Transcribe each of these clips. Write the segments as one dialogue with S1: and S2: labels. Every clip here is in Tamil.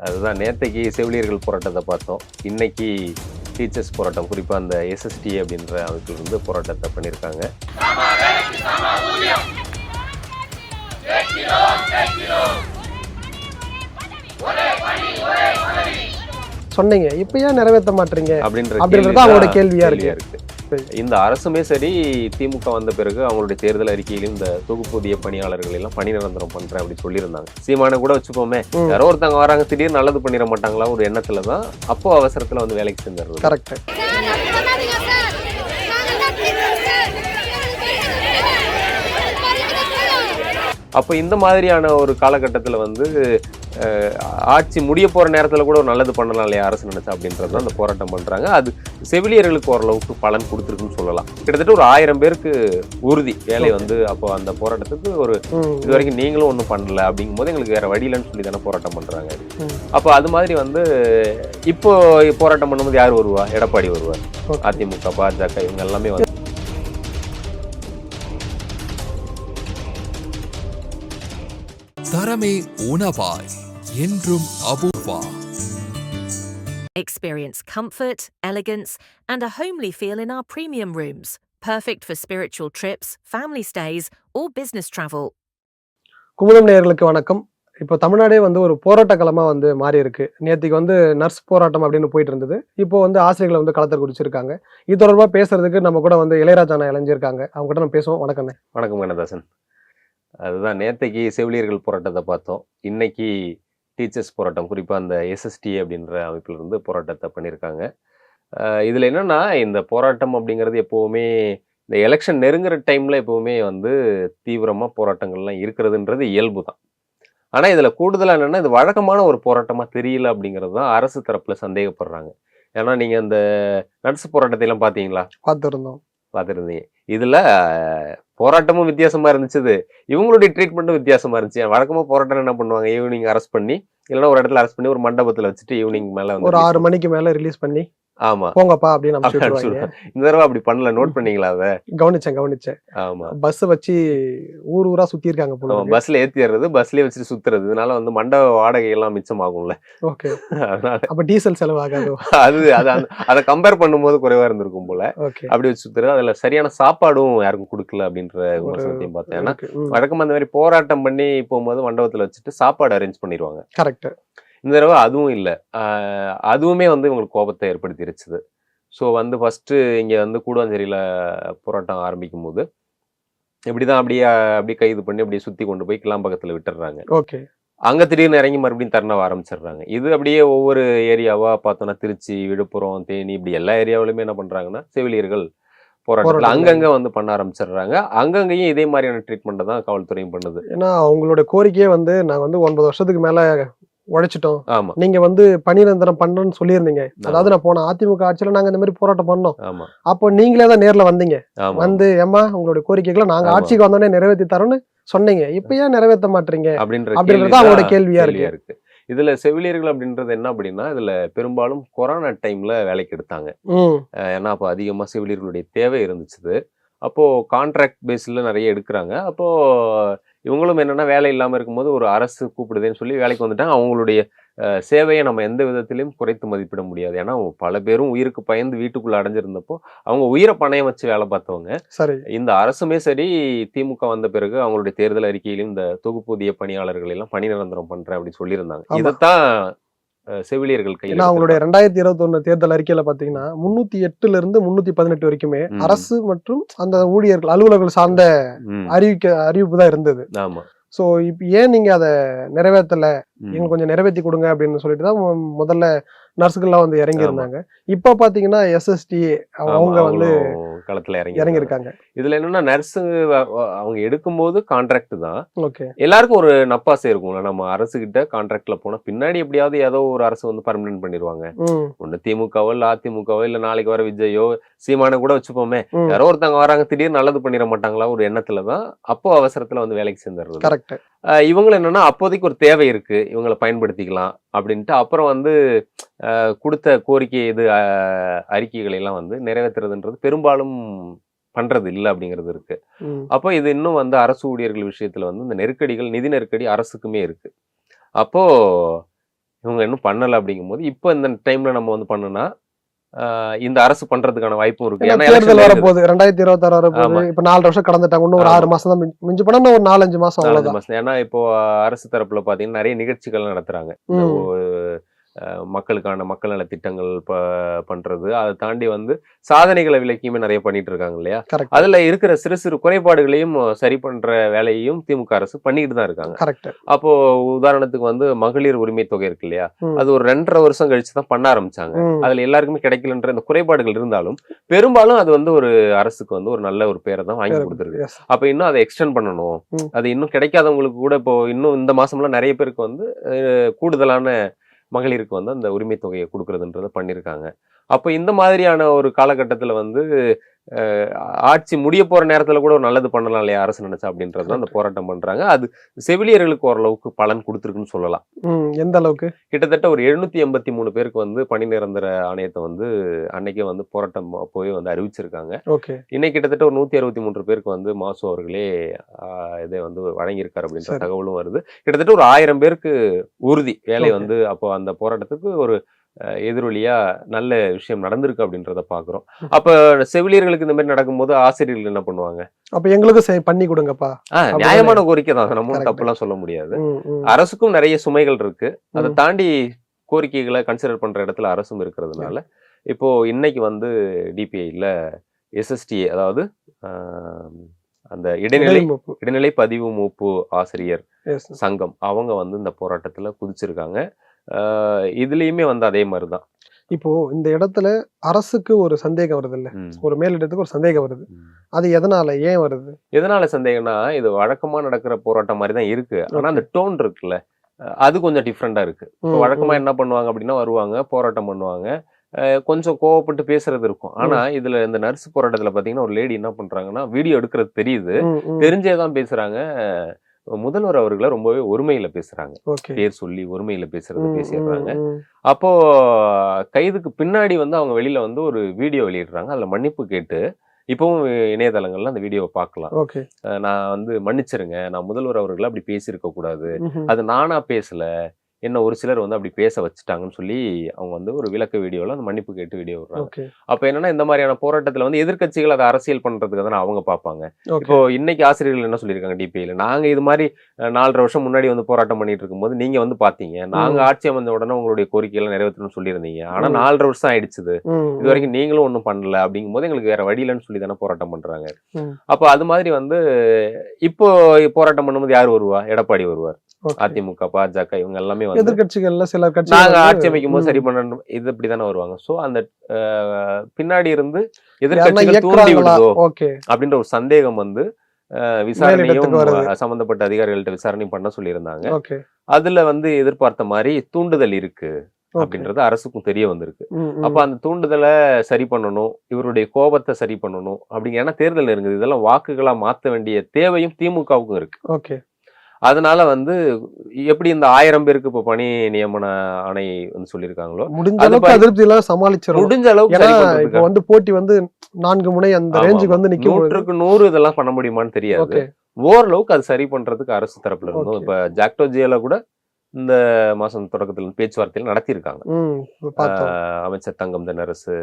S1: அதுதான் நேத்தைக்கு செவிலியர்கள் போராட்டத்தை பார்த்தோம். இன்னைக்கு டீச்சர்ஸ் போராட்டம், குறிப்பாக அந்த எஸ்எஸ்டி அப்படின்ற அமைப்பில் இருந்து போராட்டத்தை பண்ணியிருக்காங்க.
S2: சொன்னீங்க, இப்ப ஏன் நிறைவேற்ற மாட்டீங்க
S1: அப்படின்றது
S2: அவங்களோட கேள்வியா இருக்கு.
S1: இந்த அரசுமே சரி, திமுக வந்த பிறகு அவங்களுடைய தேர்தல் அறிக்கையிலும் இந்த தொகுப்பூதிய பணியாளர்கள் எல்லாம் பணி நிரந்தரம் பண்றேன் அப்படி சொல்லியிருந்தாங்க. சீமான கூட வச்சுப்போமே, யாரோ ஒருத்தவங்க வராங்க திடீர்னு நல்லது பண்ணிட மாட்டாங்களா ஒரு எண்ணத்துல தான் அப்போ அவசரத்துல வந்து வேலைக்கு செஞ்சிருது.
S2: கரெக்ட்.
S1: அப்போ இந்த மாதிரியான ஒரு காலகட்டத்தில் வந்து ஆட்சி முடிய போகிற நேரத்தில் கூட ஒரு நல்லது பண்ணலாம் இல்லையா அரசு நினைச்சா அப்படின்றது தான் அந்த போராட்டம் பண்ணுறாங்க. அது செவிலியர்களுக்கு ஓரளவுக்கு பலன் கொடுத்துருக்குன்னு சொல்லலாம். கிட்டத்தட்ட ஒரு 1000 பேருக்கு உறுதி வேலை வந்து அப்போ அந்த போராட்டத்துக்கு ஒரு இது வரைக்கும் நீங்களும் ஒன்றும் பண்ணல அப்படிங்கும் போது எங்களுக்கு வேற வழியிலன்னு சொல்லி தானே போராட்டம் பண்ணுறாங்க. அப்போ அது மாதிரி வந்து இப்போ போராட்டம் பண்ணும்போது யார் வருவா? எடப்பாடி வருவார். அதிமுக, பாஜக இவங்க எல்லாமே வந்து
S3: தரமே உணவாய் என்றும் Apoorva.
S4: Experience comfort, elegance, and a homely feel in our premium rooms. Perfect for spiritual trips, family stays, or business travel.
S2: Kumudam நேயர்களுக்கு வணக்கம். இப்போ தமிழ்நாடே வந்து ஒரு போராட்ட களமா வந்து மாறி இருக்கு. நேற்றுக்கு வந்து நர்ஸ் போராட்டம் அப்படின்னு போயிட்டு இருந்தது. இப்போ வந்து ஆசிரியர்களை வந்து களத்தில் குறிச்சிருக்காங்க. இது தொடர்பாக பேசுறதுக்கு நம்ம கூட வந்து இளையராஜா இளைஞ்சிருக்காங்க. அவங்க கிட்ட நம்ம பேசுவோம். வணக்கம்.
S1: வணக்கம் கண்ணதாசன். அதுதான் நேத்தைக்கு செவிலியர்கள் போராட்டத்தை பார்த்தோம். இன்னைக்கு டீச்சர்ஸ் போராட்டம், குறிப்பாக அந்த எஸ்எஸ்டி அப்படின்ற அமைப்பில் இருந்து போராட்டத்தை பண்ணியிருக்காங்க. இதில் என்னன்னா, இந்த போராட்டம் அப்படிங்கிறது எப்போவுமே இந்த எலெக்ஷன் நெருங்குற டைமில் எப்போவுமே வந்து தீவிரமாக போராட்டங்கள்லாம் இருக்கிறதுன்றது இயல்பு தான். ஆனால் இதில் கூடுதலாக என்னென்னா, இது வழக்கமான ஒரு போராட்டமாக தெரியல அப்படிங்கிறது தான் அரசு தரப்பில் சந்தேகப்படுறாங்க. ஏன்னா நீங்கள் அந்த நர்ஸ் போராட்டத்தையெல்லாம் பார்த்தீங்களா? பார்த்துருந்தீங்க. இதில் போராட்டமும் வித்தியாசமா இருந்துச்சு, இவங்களுடைய ட்ரீட்மெண்ட்டும் வித்தியாசமா இருந்துச்சு. வழக்கமா போராட்டம் என்ன பண்ணுவாங்க, ஈவினிங் அரெஸ்ட் பண்ணி இல்லைன்னா ஒரு இடத்துல அரெஸ்ட் பண்ணி ஒரு மண்டபத்துல வச்சுட்டு ஈவினிங் மேல
S2: ஒரு 6 மணிக்கு மேல ரிலீஸ் பண்ணி
S1: ஆமா
S2: போங்கப்பா அப்படின்னு
S1: இந்த தடவை அப்படி பண்ணல. நோட் பண்ணீங்களா? அதை
S2: கவனிச்சேன். ஆமா, பஸ் வச்சு ஊர் ஊரா சுத்தி இருக்காங்க.
S1: பஸ்ல ஏத்திடுறது, பஸ்லயே வச்சுட்டு சுத்துறது. இதனால வந்து மண்டப வாடகை எல்லாம் மிச்சமாகும்ல.
S2: ஓகே, அதனால அப்ப டீசல் செலவாகாது.
S1: அதை கம்பேர் பண்ணும்போது குறைவா இருந்திருக்கும் போல. அப்படி வச்சு சுத்துறது. அதுல சரியான சாப்பாடும் யாருக்கும் கொடுக்கல அப்படின்ற விமர்சனத்தையும் பார்த்தேன். ஏன்னா வழக்கமா அந்த மாதிரி போராட்டம் பண்ணி போகும்போது மண்டபத்துல வச்சுட்டு சாப்பாடு அரேஞ்ச் பண்ணிடுவாங்க.
S2: கரெக்ட்.
S1: இந்த தடவை அதுவும் இல்லை. அதுவுமே வந்து இவங்களுக்கு கோபத்தை ஏற்படுத்திருச்சுது. ஸோ வந்து ஃபஸ்ட்டு இங்கே வந்து கூடுவாஞ்சேரியில் போராட்டம் ஆரம்பிக்கும் போது இப்படிதான் அப்படியே கைது பண்ணி அப்படியே சுற்றி கொண்டு போய் கிளாம்பக்கத்தில் விட்டுடுறாங்க.
S2: ஓகே, அங்கே
S1: திடீர்னு இறங்கி மறுபடியும் தரண ஆரம்பிச்சிடுறாங்க. இது அப்படியே ஒவ்வொரு ஏரியாவாக பார்த்தோன்னா திருச்சி, விழுப்புரம், தேனி இப்படி எல்லா ஏரியாவிலுமே என்ன பண்ணுறாங்கன்னா செவிலியர்கள் போராட்டத்தில் அங்கங்கே வந்து பண்ண ஆரம்பிச்சிடுறாங்க. அங்கங்கேயும் இதே மாதிரியான ட்ரீட்மெண்ட்டை தான் காவல்துறையும் பண்ணுது.
S2: ஏன்னா அவங்களோட கோரிக்கையே வந்து நாங்கள் வந்து 9 வருஷத்துக்கு மேலே உழைச்சிட்டோம், நீங்க வந்து பணி நிரந்தரம் பண்றேன்னு சொல்லியிருந்தீங்க. அதாவது நான் போன அதிமுக ஆட்சியில நாங்க இந்த மாதிரி போராட்டம் பண்ணோம். அப்போ நீங்களே தான் நேர்ல வந்தீங்க, வந்து ஏமா உங்களுடைய கோரிக்கைகளை நாங்க ஆட்சிக்கு வந்தோடனே நிறைவேற்றி தரோம்னு சொன்னீங்க. இப்ப ஏன் நிறைவேற்ற மாட்டீங்க அப்படின்றது அவங்களோட கேள்வியா இருக்கு.
S1: இதுல செவிலியர்கள் அப்படின்றது என்ன அப்படின்னா, இதுல பெரும்பாலும் கொரோனா டைம்ல வேலைக்கு எடுத்தாங்க. ஏன்னா அப்போ அதிகமா செவிலியர்களுடைய தேவை இருந்துச்சு. அப்போ கான்ட்ராக்ட் பேஸ்ல நிறைய எடுக்கிறாங்க. அப்போ இவங்களும் என்னன்னா வேலை இல்லாமல் இருக்கும்போது ஒரு அரசு கூப்பிடுதுன்னு சொல்லி வேலைக்கு வந்துட்டாங்க. அவங்களுடைய சேவையை நம்ம எந்த விதத்திலையும் குறைத்து மதிப்பிட முடியாது. ஏன்னா பல பேரும் உயிருக்கு பயந்து வீட்டுக்குள்ள அடைஞ்சிருந்தப்போ அவங்க உயிரை பணையம் வச்சு வேலை பார்த்தவங்க. இந்த அரசுமே சரி, திமுக வந்த பிறகு அவங்களுடைய தேர்தல் அறிக்கையிலும் இந்த தொகுப்பூதிய பணியாளர்கள் எல்லாம் பணி நிரந்தரம் பண்றேன் அப்படி சொல்லியிருந்தாங்க. இதைத்தான் செவிலியர்கள் கையில்
S2: அவங்களுடைய 2021 தேர்தல் அறிக்கையில பாத்தீங்கன்னா 308ல இருந்து 318 வரைக்குமே அரசு மற்றும் அந்த ஊழியர்கள் அலுவலர்கள் சார்ந்த அறிவிப்பு தான் இருந்தது.
S1: ஆமா.
S2: சோ இப்ப ஏன் நீங்க அதை நிறைவேற்றல, எங்களுக்கு கொஞ்சம் நிறைவேற்றி கொடுங்க அப்படின்னு சொல்லிட்டு தான் முதல்ல நர்ஸுகள்லாம் வந்து இறங்கி இருந்தாங்க. இப்ப பாத்தீங்கன்னா எஸ்எஸ்டி அவங்க வந்து
S1: களத்துல
S2: இறங்கி இருக்காங்க.
S1: இதுல என்னன்னா நர்ஸு அவங்க எடுக்கும்போது கான்ட்ராக்ட் தான். எல்லாருக்கும் ஒரு நப்பாசை இருக்கும்ல, நம்ம அரசு கிட்ட கான்ட்ராக்ட்ல போனா பின்னாடி எப்படியாவது ஏதோ ஒரு அரசு வந்து பர்மனன்ட் பண்ணிடுவாங்க. ஒண்ணு திமுகவோ இல்ல அதிமுகவோ இல்ல நாளைக்கு வர விஜயோ சீமான கூட வச்சுப்போமே, யாரோ ஒருத்தவங்க வராங்க திடீர்னு நல்லது பண்ணிட மாட்டாங்களா ஒரு எண்ணத்துலதான் அப்போ அவசரத்துல வந்து வேலைக்கு சேர்ந்துடுறது. இவங்களும் என்னன்னா அப்போதைக்கு ஒரு தேவை இருக்கு, இவங்களை பயன்படுத்திக்கலாம் அப்படின்ட்டு அப்புறம் வந்து கொடுத்த கோரிக்கை அறிக்கைகளை எல்லாம் வந்து நிறைவேற்றுறதுன்றது பெரும்பாலும் பண்றது இல்லை அப்படிங்கிறது இருக்கு. அப்போ இது இன்னும் வந்து அரசு ஊழியர்கள் விஷயத்துல வந்து இந்த நெருக்கடிகள், நிதி நெருக்கடி அரசுக்குமே இருக்கு. அப்போ இவங்க இன்னும் பண்ணல அப்படிங்கும்போது இப்போ இந்த டைம்ல நம்ம வந்து பண்ணோம்னா இந்த அரசு பண்றதுக்கான வாய்ப்பும் இருக்கு. ஏன்னா
S2: தேர்தல் வரப்போகுது 2026 வரப்போகுது. இப்ப 4 வருஷம் கடந்துட்டாங்க, இன்னும் ஒரு 6 மாசம் தான் மிஞ்சி போனா ஒரு 4-5 மாசம் அவ்வளவுதான்.
S1: ஏன்னா இப்போ அரசு தரப்புல பாத்தீங்கன்னா நிறைய நிகழ்ச்சிகள் நடத்துறாங்க. மக்களுக்கான மக்கள் நல திட்டங்கள் பண்றது, அதை தாண்டி வந்து சாதனைகளை விலக்கியுமே நிறைய பண்ணிட்டு இருக்காங்க இல்லையா. அதுல இருக்கிற சிறு சிறு குறைபாடுகளையும் சரி பண்ற வேலையையும் திமுக அரசு பண்ணிட்டு தான் இருக்காங்க. அப்போ உதாரணத்துக்கு வந்து மகளிர் உரிமை தொகை இருக்கு இல்லையா, அது ஒரு 2.5 வருஷம் கழிச்சுதான் பண்ண ஆரம்பிச்சாங்க. அதுல எல்லாருக்குமே கிடைக்கலன்ற இந்த குறைபாடுகள் இருந்தாலும் பெரும்பாலும் அது வந்து ஒரு அரசுக்கு வந்து ஒரு நல்ல ஒரு பேரை தான் வாங்கி கொடுத்துருக்கு. அப்ப இன்னும் அதை எக்ஸ்டெண்ட் பண்ணணும். அது இன்னும் கிடைக்காதவங்களுக்கு கூட இப்போ இன்னும் இந்த மாசம்லாம் நிறைய பேருக்கு வந்து கூடுதலான மகளிருக்கு வந்து அந்த உரிமை தொகையை கொடுக்கறதுன்றத பண்ணியிருக்காங்க. அப்போ இந்த மாதிரியான ஒரு காலகட்டத்தில் வந்து ஆட்சி முடிய போற நேரத்துல கூட ஒரு நல்லது பண்ணலாம் இல்லையா அரசு நினைச்சா அப்படின்றதுதான் அந்த போராட்டம் பண்றாங்க. அது செவிலியர்களுக்கு ஓரளவுக்கு பலன் கொடுத்துருக்குன்னு சொல்லலாம்.
S2: எந்த அளவுக்கு?
S1: கிட்டத்தட்ட ஒரு 783 பேருக்கு வந்து பணி நிரந்தர ஆணையத்தை வந்து அன்னைக்கே வந்து போராட்டம் போய் வந்து அறிவிச்சிருக்காங்க. இன்னைக்கு கிட்டத்தட்ட ஒரு 163 பேருக்கு வந்து மாசு அவர்களே இதை வந்து வழங்கியிருக்காரு அப்படின்ற தகவலும் வருது. கிட்டத்தட்ட ஒரு 1000 பேருக்கு உறுதி வேலை வந்து அப்போ அந்த போராட்டத்துக்கு ஒரு எதிரொலியா நல்ல விஷயம் நடந்திருக்கு அப்படின்றத பாக்குறோம். அப்ப செவிலியர்களுக்கு இந்த மாதிரி நடக்கும்போது ஆசிரியர்கள் என்ன பண்ணுவாங்க?
S2: அப்ப எங்களுக்கு பண்ணி கொடுங்கப்பா.
S1: நியாயமான கோரிக்கை தான், நம்ம தப்பெல்லாம் சொல்ல முடியாது. அரசுக்கும் நிறைய சுமைகள் இருக்கு. அதை தாண்டி கோரிக்கைகளை கன்சிடர் பண்ற இடத்துல அரசும் இருக்கிறதுனால இப்போ இன்னைக்கு வந்து டிபிஐல எஸ்எஸ்டிஏ, அதாவது அந்த இடைநிலை பதிவு மூப்பு ஆசிரியர் சங்கம், அவங்க வந்து இந்த போராட்டத்துல குதிச்சிருக்காங்க. இதுலயுமே வந்து அதே மாதிரிதான்.
S2: இப்போ இந்த இடத்துல அரசுக்கு ஒரு சந்தேகம் வருது இல்ல, ஒரு மேலிடத்துக்கு ஒரு சந்தேகம் வருது. அது எதனால, ஏன் வருது?
S1: எதனால சந்தேகம்னா, இது வழக்கமா நடக்கிற போராட்டம் மாதிரி தான் இருக்கு. ஆனா அந்த டோன் இருக்குல்ல, அது கொஞ்சம் டிஃப்ரெண்டா இருக்கு. இப்போ வழக்கமா என்ன பண்ணுவாங்க அப்படின்னா, வருவாங்க, போராட்டம் பண்ணுவாங்க, கொஞ்சம் கோவப்பட்டு பேசுறது இருக்கும். ஆனா இதுல இந்த நர்ஸ் போராட்டத்துல பாத்தீங்கன்னா ஒரு லேடி என்ன பண்றாங்கன்னா, வீடியோ எடுக்கிறது தெரியுது, தெரிஞ்சேதான் பேசுறாங்க. முதல்வர் அவர்களை ரொம்பவே ஒருமையில பேசுறாங்க, பேர் சொல்லி ஒருமையில பேசிடுறாங்க. அப்போ கைதுக்கு பின்னாடி வந்து அவங்க வெளியில வந்து ஒரு வீடியோ வெளியிடுறாங்க. அதுல மன்னிப்பு கேட்டு, இப்பவும் இணையதளங்கள்ல அந்த வீடியோவை பார்க்கலாம். நான் வந்து மன்னிச்சிருங்க, நான் முதல்வர் அவர்களை அப்படி பேசியிருக்க கூடாது, அது நானா பேசல, என்ன ஒரு சிலர் வந்து அப்படி பேச வச்சுட்டாங்கன்னு சொல்லி அவங்க வந்து ஒரு விளக்க வீடியோல அந்த மன்னிப்பு கேட்டு வீடியோ விடுறாங்க. அப்ப என்னன்னா, இந்த மாதிரியான போராட்டத்துல வந்து எதிர்கட்சிகள் அதை அரசியல் பண்றதுக்கு தானே அவங்க பார்ப்பாங்க. இப்போ இன்னைக்கு ஆசிரியர்கள் என்ன சொல்லியிருக்காங்க டிபிஐல, நாங்க இது மாதிரி 4.5 வருஷம் முன்னாடி வந்து போராட்டம் பண்ணிட்டு இருக்கும்போது நீங்க வந்து பாத்தீங்க, நாங்க ஆட்சி அமைந்த உடனே உங்களுடைய கோரிக்கைகளை நிறைவேற்றணும்னு சொல்லியிருந்தீங்க, ஆனா 4.5 வருஷம் ஆயிடுச்சு, இது வரைக்கும் நீங்களும் ஒன்றும் பண்ணல, அப்படிங்கும் போது எங்களுக்கு வேற வழியிலன்னு சொல்லி தானே போராட்டம் பண்றாங்க. அப்ப அது மாதிரி வந்து இப்போ போராட்டம் பண்ணும்போது யார் வருவா? எடப்பாடி வருவார், அதிமுக, பாஜக, இவங்க எல்லாமே வந்து
S2: எதிர்கட்சிகள்ல சில கட்சி
S1: நாங்க ஆட்சி அமைக்கும் போது சரி பண்ணணும், இது இப்படிதானே வருவாங்க. சோ அந்த பின்னாடி இருந்து எதிர்கட்சிகள் தூண்டி விடுதோ அப்படின்ற ஒரு சந்தேகம் வந்து விசாரணையும் சம்பந்தப்பட்ட அதிகாரிகள்ட்ட விசாரணை பண்ண சொல்லியிருந்தாங்க. அதுல வந்து எதிர்பார்த்த மாதிரி தூண்டுதல் இருக்கு அப்படின்றது அரசுக்கும் தெரிய வந்திருக்கு. அப்ப அந்த தூண்டுதலை சரி பண்ணணும், இவருடைய கோபத்தை சரி பண்ணணும் அப்படிங்க. ஏன்னா தேர்தல் இருக்குது, இதெல்லாம் வாக்குகளா மாத்த வேண்டிய தேவையும் திமுகவுக்கும் இருக்கு. அதனால வந்து எப்படி இந்த 1000 பேருக்கு இப்ப பணி நியமன ஆணை வந்து சொல்லியிருக்காங்களோ,
S2: முடிஞ்ச அளவுக்கு அதிருப்தி எல்லாம் சமாளிச்சிரும்.
S1: முடிஞ்ச அளவுக்கு
S2: இப்ப வந்து போட்டி வந்து 4 முனை அந்த ரேஞ்சுக்கு வந்து நிக்கும்.
S1: 100க்கு 100 இதெல்லாம் பண்ண முடியுமான்னு தெரியாது. ஓரளவுக்கு அது சரி பண்றதுக்கு அரசு தரப்புல இருந்தும் இப்ப ஜாக்டோ ஜியால கூட இந்த மாசம் தொடக்கத்துல பேச்சுவார்த்தைகள் நடத்தியிருக்காங்க. அமைச்சர் தங்கம் தென்னரசு,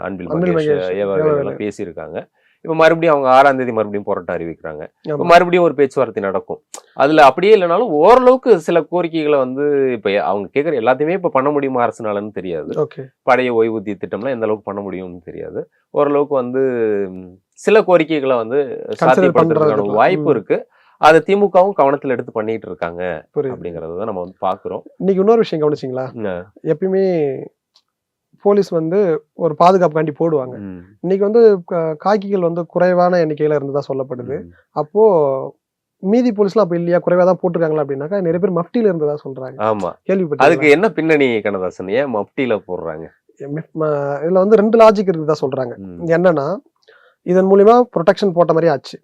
S1: அன்பில் மகேஷ் எல்லாம் பேசியிருக்காங்க. இப்ப மறுபடியும் அவங்க 6ஆம் தேதி மறுபடியும் போராட்டம் அறிவிக்கிறாங்க. மறுபடியும் ஒரு பேச்சுவார்த்தை நடக்கும். அதுல அப்படியே இல்லைனாலும் ஓரளவுக்கு சில கோரிக்கைகளை வந்து இப்ப அவங்க கேட்கற எல்லாத்தையுமே இப்ப பண்ண முடியுமா அரசுனாலன்னு தெரியாது. பழைய ஓய்வூதிய திட்டம்லாம் எந்த அளவுக்கு பண்ண முடியும்னு தெரியாது. ஓரளவுக்கு வந்து சில கோரிக்கைகளை வந்து சாத்தியப்படுத்துறதுக்கான வாய்ப்பு இருக்கு. அதை திமுகவும் கவனத்துல எடுத்து பண்ணிட்டு இருக்காங்க அப்படிங்கறத நம்ம வந்து பாக்குறோம்.
S2: இன்னைக்கு இன்னொரு விஷயம் கவனிச்சிங்களா, எப்பயுமே போலீஸ் வந்து ஒரு பாதுகாப்புக்காண்டி போடுவாங்க. இன்னைக்கு வந்து காக்கிகள் வந்து குறைவான எண்ணிக்கையில இருந்ததா சொல்லப்படுது. அப்போ மீதி போலீஸ்லாம் அப்ப இல்லையா, குறைவா தான் போட்டிருக்காங்களா அப்படின்னாக்கா நிறைய பேர் மஃப்டில இருந்ததா சொல்றாங்க.
S1: ஆமா, கேள்விப்பட்டேன். அதுக்கு என்ன பின்னணி கண்ணதாசன், ஏன் மஃப்டில போடுறாங்க?
S2: இதுல வந்து 2 லாஜிக் இருக்குதா சொல்றாங்க. என்னன்னா, இதன் மூலியமா ப்ரொடெக்ஷன் போட்ட மாதிரி ஆச்சு.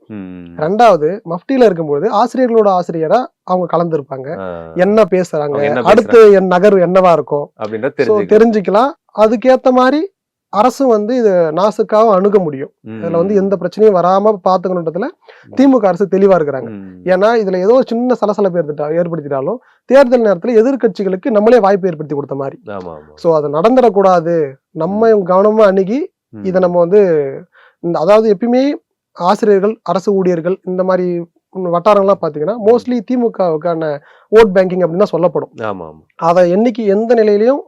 S2: 2வது, மஃப்டில இருக்கும்போது ஆசிரியர்களோட ஆசிரியரா அவங்க கலந்துருப்பாங்க, என்ன பேசுறாங்க, அடுத்து என் நகர்வு என்னவா இருக்கும் தெரிஞ்சுக்கலாம். அதுக்கேத்த மாதிரி அரசும் வந்து இதை நாசுக்காக அணுக முடியும். இதுல வந்து எந்த பிரச்சனையும் வராம பாத்துக்கணுன்றதுல திமுக அரசு தெளிவா இருக்கிறாங்க. ஏன்னா இதுல ஏதோ சின்ன சலசலப்பு ஏற்படுத்திட்டாலும் தேர்தல் நேரத்துல எதிர்கட்சிகளுக்கு நம்மளே வாய்ப்பு ஏற்படுத்தி கொடுத்த மாதிரி. சோ அது நடந்துடக்கூடாது, நம்ம கவனமா அணுகி இதை நம்ம வந்து அதாவது எப்பயுமே ஆசிரியர்கள், அரசு ஊழியர்கள் இந்த மாதிரி வட்டாரங்கள்லாம் பாத்தீங்கன்னா மோஸ்ட்லி திமுகவுக்கான ஓட் பேங்கிங் அப்படின்னு தான் சொல்லப்படும். அதை என்னைக்கு எந்த நிலையிலையும்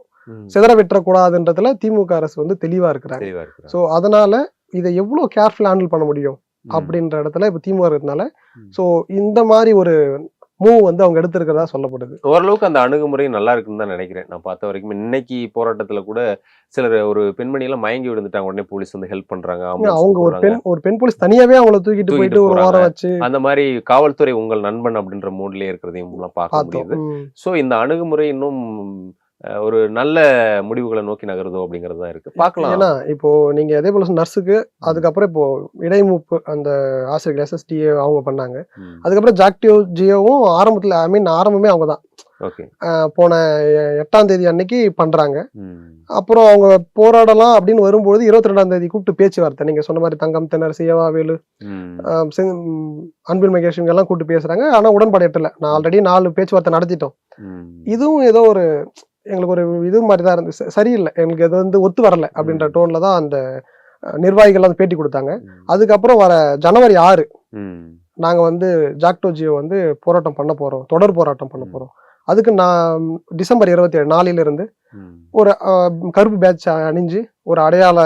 S2: சிதற விட்டுறக்கூடாதுன்றதுல திமுக அரசு வந்து தெளிவா இருக்கிறாங்க. சோ அதனால இதை எவ்வளவு கேர்ஃபுல்லா ஹேண்டில் பண்ண முடியும் அப்படின்ற இடத்துல இப்ப திமுக இருக்கிறதுனால சோ இந்த மாதிரி ஒரு மூவ் வந்து அவங்க எடுத்திருக்கிறதா சொல்லப்படுது.
S1: ஓரளவுக்கு அந்த அணுகுமுறை நல்லா இருக்குன்னு தான் நினைக்கிறேன். நான் பார்த்த வரைக்கும் இன்னைக்கு போராட்டத்துல கூட சிலர் ஒரு பெண்மணி எல்லாம் மயங்கி விழுந்துட்டாங்க, உடனே போலீஸ் வந்து ஹெல்ப் பண்றாங்க.
S2: அவங்க ஒரு பெண் போலீஸ் தனியாவே அவங்கள தூக்கிட்டு போயிட்டு ஒரு வாரம் வச்சு
S1: அந்த மாதிரி காவல்துறை உங்கள் நண்பன் அப்படின்ற மூட்லயே இருக்கிறதையும் பார்க்க முடியுது. சோ இந்த அணுகுமுறை இன்னும் ஒரு நல்ல முடிவுகளை நோக்கி நகருதோ அப்படிங்கிறது தான் இருக்கு, பார்க்கலாம்.
S2: ஏன்னா இப்போ நீங்க அதே போல நர்ஸுக்கு அதுக்கப்புறம் இப்போ இடைமூப்பு அந்த ஆசிரியர்கள் SSTA அவங்க பண்ணாங்க. அதுக்கப்புறம் ஜாக்டிவ் ஜியோவும் ஆரம்பத்துல ஆரம்பமே அவங்க தான் போன 8ஆம் தேதி அன்னைக்கு பண்றாங்க. அப்புறம் அவங்க போராடலாம் அப்படின்னு வரும்போது 22ஆம் தேதி கூப்பிட்டு பேச்சுவார்த்தை, நீங்க சொன்ன மாதிரி தங்கம் தென்னர், சியவாவேலு, அன்பில் மகேஷ் இவங்க எல்லாம் கூப்பிட்டு பேசுறாங்க. ஆனா உடன்பாடு எட்டல. நான் ஆல்ரெடி 4 பேச்சுவார்த்தை நடத்திட்டோம். இதுவும் ஏதோ ஒரு எங்களுக்கு ஒரு இது மாதிரிதான் இருந்துச்சு, சரியில்லை, எங்களுக்கு இது வந்து ஒத்து வரல அப்படின்ற டோன்ல தான் அந்த நிர்வாகிகள் வந்து பேட்டி கொடுத்தாங்க. அதுக்கப்புறம் வர ஜனவரி 6 நாங்க வந்து ஜாக்டோ ஜியோ வந்து போராட்டம் பண்ண போறோம், தொடர் போராட்டம் பண்ண போறோம். அதுக்கு நான் டிசம்பர் 27 நாளில இருந்து ஒரு கருப்பு பேட்ச் அணிஞ்சு ஒரு அடையாள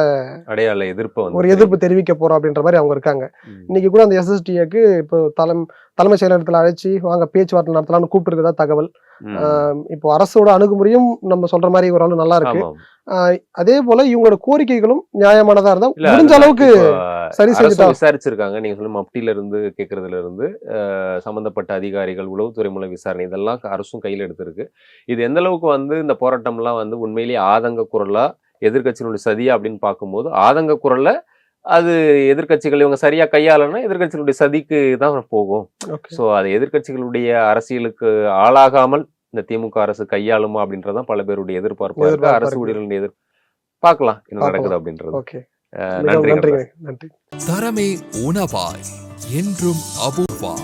S2: எதிர்ப்பு தெரிவிக்க போறோம் அப்படின்ற மாதிரி அவங்க இருக்காங்க. இன்னைக்கு கூட அந்த SSTA-க்கு இப்போ தலைமை செயலகத்துல அழைச்சி வாங்க பேச்சுவார்த்தை நடத்தலாம்னு கூப்பிட்டு இருக்கதா தகவல். இப்போ அரசோட அணுகுமுறையும் நம்ம சொல்ற மாதிரி ஒரு அளவு நல்லா இருக்கு. அதே போல இவங்களோட கோரிக்கைகளும் நியாயமானதா இருந்தா முடிஞ்ச அளவுக்கு சரி செஞ்சுட்டா
S1: விசாரிச்சிருக்காங்க. நீங்க சொல்ல மப்டில இருந்து கேட்கறதுல இருந்து சம்பந்தப்பட்ட அதிகாரிகள், உளவுத்துறை மூலம் விசாரணை இதெல்லாம் அரசும் கையில எடுத்திருக்கு. இது எந்த அளவுக்கு வந்து இந்த போராட்டம் எல்லாம் வந்து உண்மையிலேயே ஆதங்க குரலா எதிர்கட்சியினுடைய சதியா அப்படின்னு பார்க்கும்போது ஆதங்க குரல்ல அது எதிர்கட்சிகள் இவங்க சரியா கையாளனா எதிர்கட்சிகளுடைய சதிக்கு தான் போகும். சோ அது எதிர்கட்சிகளுடைய அரசியலுக்கு ஆளாகாமல் இந்த திமுக அரசு கையாளுமா அப்படின்றதான் பல பேருடைய எதிர்பார்ப்பு இருக்கு. அரசு ஊழியர்களுடைய பார்க்கலாம் என்ன நடக்குது அப்படின்றது.
S2: நன்றி.
S3: தரமே உணவாய் என்றும் Apoorva.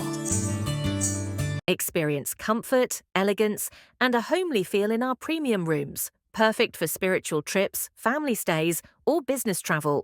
S4: Experience comfort, elegance, and a homely feel in our premium rooms. Perfect for spiritual trips, family stays, or business travel.